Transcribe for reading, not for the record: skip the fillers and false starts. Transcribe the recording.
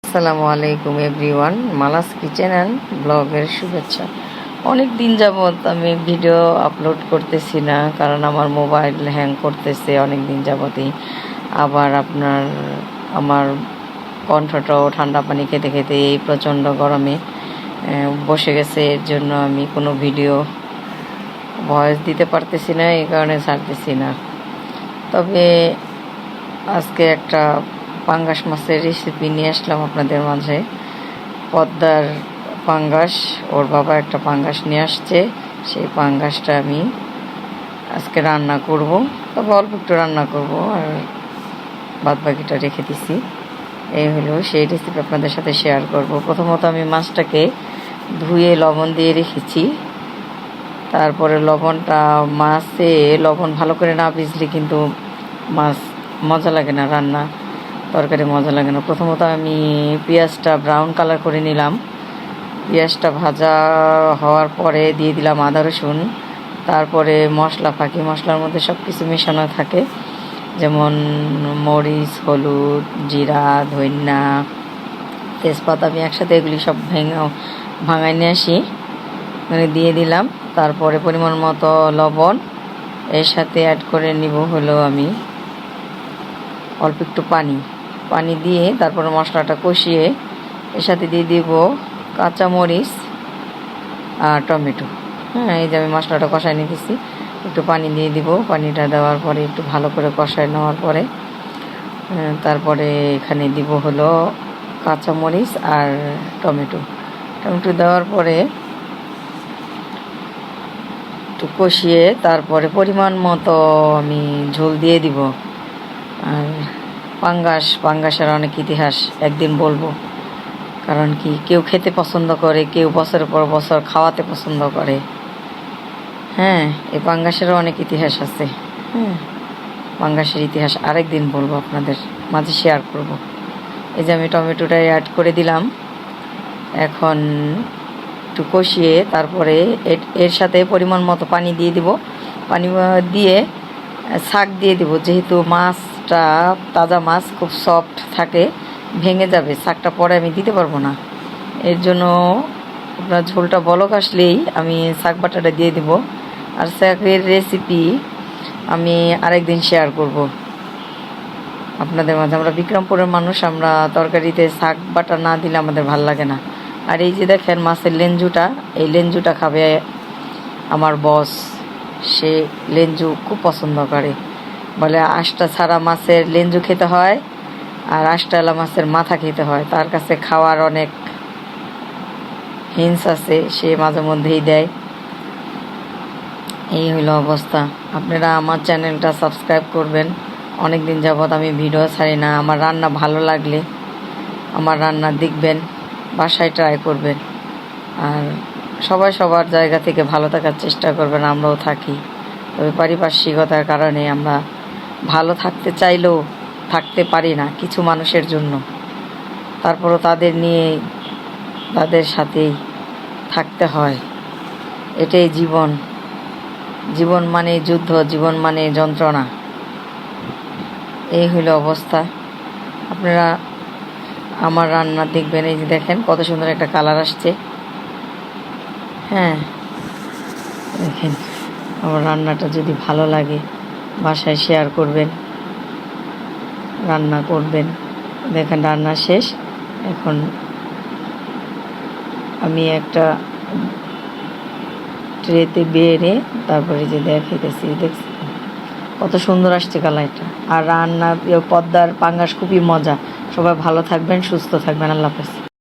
আসসালামু আলাইকুম everyone, Mala's kitchen and ব্লগের শুভেচ্ছা। অনেক দিন যাবৎ আমি ভিডিও আপলোড করতেছি না, কারণ আমার মোবাইল হ্যাং করতেছে অনেক দিন যাবতই। আবার আমার কণ্ঠটাও ঠান্ডা পানি খেতে খেতে এই প্রচণ্ড গরমে বসে গেছে। এর জন্য আমি কোনো ভিডিও ভয়েস দিতে পারতেছি না, এই কারণে ছাড়তেছি না। তবে আজকে একটা পাঙ্গাস মাছের রেসিপি নিয়ে আসলাম আপনাদের মাঝে। পদ্মার পাঙ্গাস, ওর বাবা একটা পাঙ্গাস নিয়ে আসছে, সেই পাঙ্গাসটা আমি আজকে রান্না করব। তবে অল্প একটু রান্না করব, আর বাদ বাকিটা রেখে দিছি। এই হলো সেই রেসিপি আপনাদের সাথে শেয়ার করব। প্রথমত আমি মাছটাকে ধুয়ে লবণ দিয়ে রেখেছি। তারপরে মাছে লবণ ভালো করে না ভিজলে কিন্তু মাছ মজা লাগে না, রান্না তরকারি মজা লাগে না। প্রথমত আমি পেঁয়াজটা ব্রাউন কালার করে নিলাম। পেঁয়াজটা ভাজা হওয়ার পরে দিয়ে দিলাম আদা রসুন। তারপরে মশলার মধ্যে সব কিছু মেশানো থাকে, যেমন মরিচ, হলুদ, জিরা, ধনিয়া, তেজপাতা। আমি একসাথে এগুলি সব ভাঙাই নিয়ে আসি, দিয়ে দিলাম। তারপরে পরিমাণ মতো লবণ, এর সাথে অ্যাড করে নিব হলো আমি অল্প একটু পানি দিয়ে তারপরে মশলাটা কষিয়ে এর সাথে দিয়ে দিব কাঁচামরিচ আর টমেটো। এই যে আমি মশলাটা কষাই নিতেছি, একটু পানি দিয়ে দিব। পানিটা দেওয়ার পরে একটু ভালো করে কষাই নেওয়ার পরে তারপরে এখানে দিব হলো কাঁচামরিচ আর টমেটো দেওয়ার পরে একটু কষিয়ে তারপরে পরিমাণ মতো আমি ঝোল দিয়ে দিব। আর পাঙ্গাসের অনেক ইতিহাস, একদিন বলবো। কারণ কি, কেউ খেতে পছন্দ করে, কেউ বছরের পর বছর খাওয়াতে পছন্দ করে। এই পাঙ্গাসেরও অনেক ইতিহাস আছে। পাঙ্গাসের ইতিহাস আরেকদিন বলবো, আপনাদের মাঝে শেয়ার করব। এই যে আমি টমেটোটা অ্যাড করে দিলাম। এখন একটু কষিয়ে তারপরে এর সাথে পরিমাণ মতো পানি দিয়ে দিব। পানি দিয়ে শাক দিয়ে দিব, যেহেতু মাছটা তাজা মাছ, খুব সফট থাকে, ভেঙে যাবে শাকটা, পরে আমি দিতে পারবো না। এর জন্য আপনার ঝোলটা বলক আসলেই আমি শাক বাটাটা দিয়ে দিব। আর শাকের রেসিপি আমি আরেকদিন শেয়ার করব আপনাদের মাঝে। আমরা বিক্রমপুরের মানুষ, আমরা তরকারিতে শাক বাটা না দিলে আমাদের ভাল লাগে না। আর এই যে দেখেন মাছের লেঞ্জুটা, এই লেঞ্জুটা খাবে আমার বস। সে লেঞ্জু খুব পছন্দ করে, বলে আঁশটা ছাড়া মাছের লেঞ্জু খেতে হয় আর আঁশটালা মাছের মাথা খেতে হয়। তার কাছে খাওয়ার অনেক হিংস আছে, সে মাঝে মধ্যেই দেয়। এই হলো অবস্থা। আপনারা আমার চ্যানেলটা সাবস্ক্রাইব করবেন। অনেক দিন যাবৎ আমি ভিডিও ছাড়ি না। আমার রান্না ভালো লাগলে আমার রান্না দেখবেন, বাসায় ট্রাই করবেন। আর সবাই সবার জায়গা থেকে ভালো থাকার চেষ্টা করবেন, আমরাও থাকি। তবে পারিপার্শ্বিকতার কারণে আমরা ভালো থাকতে চাইলেও থাকতে পারি না কিছু মানুষের জন্য। তারপরও তাদের সাথেই থাকতে হয়। এটাই জীবন। জীবন মানে যুদ্ধ, জীবন মানে যন্ত্রণা। এই হলো অবস্থা। আপনারা আমার রান্না দেখবেন। এই যে দেখেন কত সুন্দর একটা কালার আসছে। দেখেন, আমার রান্নাটা যদি ভালো লাগে বাসায় শেয়ার করবেন, রান্না করবেন। দেখেন রান্না শেষ। এখন আমি একটা ট্রেতে বেড়ে তারপরে যে দেখছি কত সুন্দর আসছে কালারটা। আর পদ্মার পাঙ্গাস খুবই মজা। সবাই ভালো থাকবেন, সুস্থ থাকবেন। আল্লাহ হাফেজ।